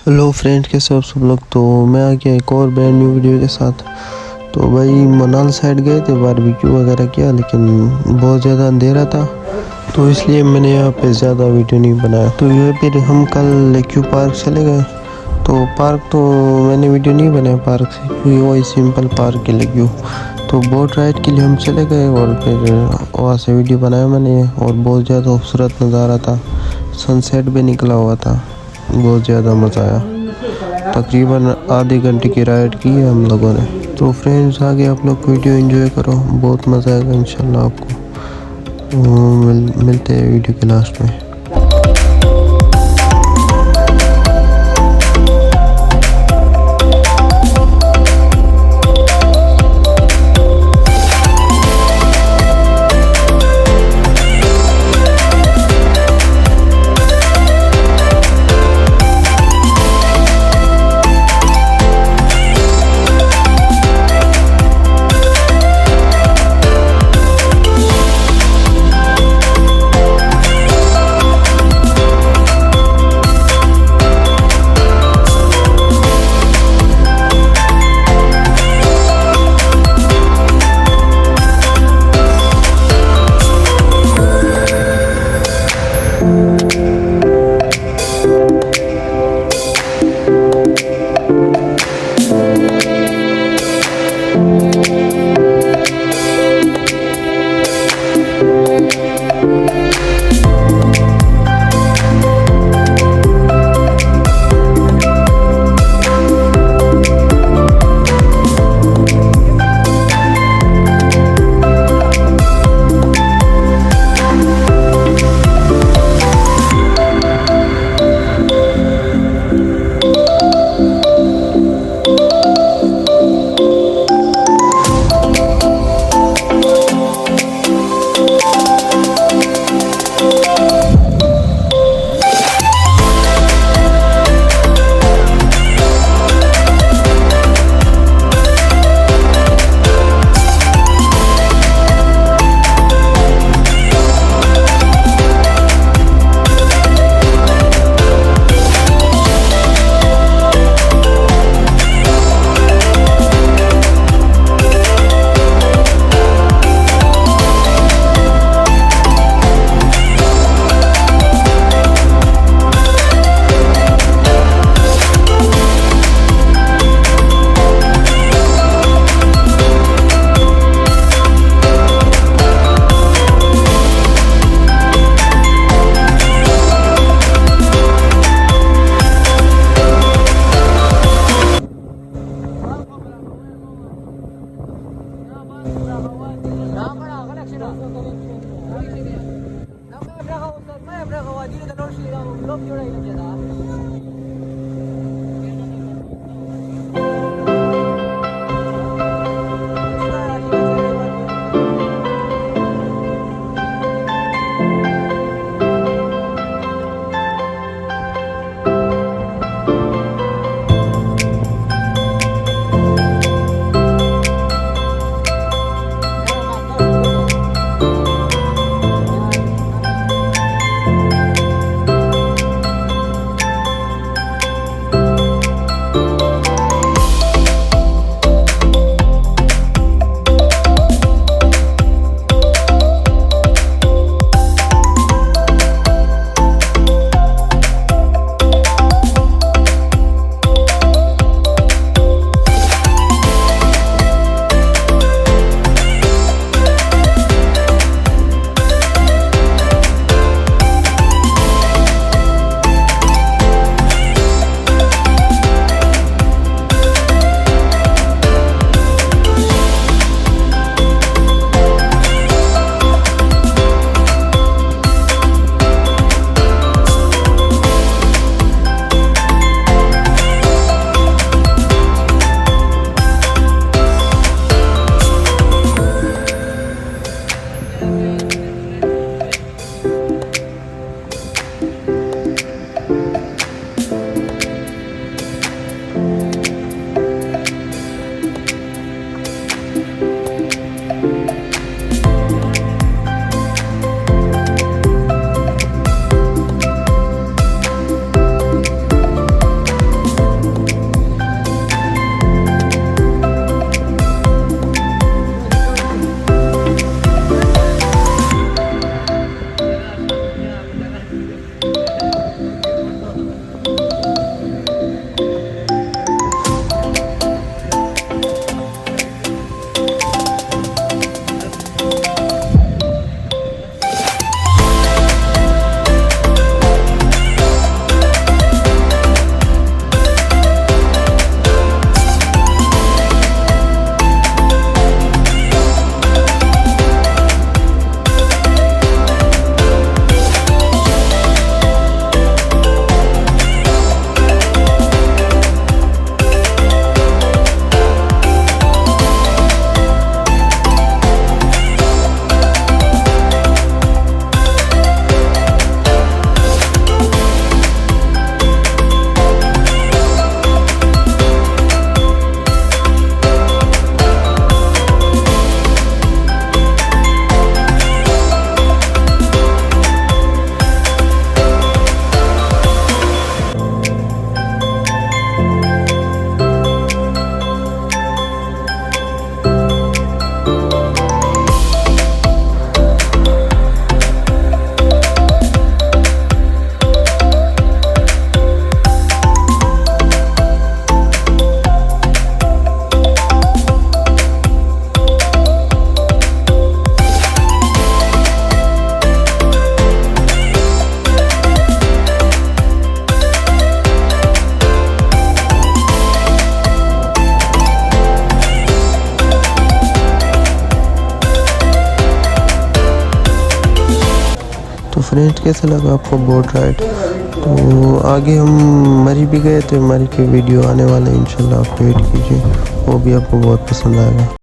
Hello friends, कैसे हो सब लोग। तो मैं आ गया एक और ब्रांड न्यू वीडियो के साथ। तो भाई मनाल साइड गए थे, बारबेक्यू वगैरह किया, लेकिन बहुत ज़्यादा अंधेरा था तो इसलिए मैंने यहाँ पे ज़्यादा वीडियो नहीं बनाया। तो ये फिर हम कल लेक्यू पार्क चले गए। तो पार्क तो मैंने वीडियो नहीं बनाया पार्क से, क्योंकि वही सिंपल पार्क के लेक्यू। तो बोट राइड के लिए हम चले गए और फिर वहाँ से वीडियो बनाया मैंने। और बहुत ज़्यादा खूबसूरत नज़ारा था, सनसेट भी निकला हुआ था, बहुत ज़्यादा मज़ा आया। तकरीबन आधे घंटे की राइड की है हम लोगों ने। तो फ्रेंड्स, आगे आप लोग वीडियो एंजॉय करो, बहुत मज़ा आएगा इंशाल्लाह आपको। मिलते हैं वीडियो के लास्ट में। फ्रेंड्स कैसा लगा आपको बोट राइड। तो आगे हम मरी भी गए थे, मरी के वीडियो आने वाले हैं इंशाल्लाह, आप वेट कीजिए, वो भी आपको बहुत पसंद आएगा।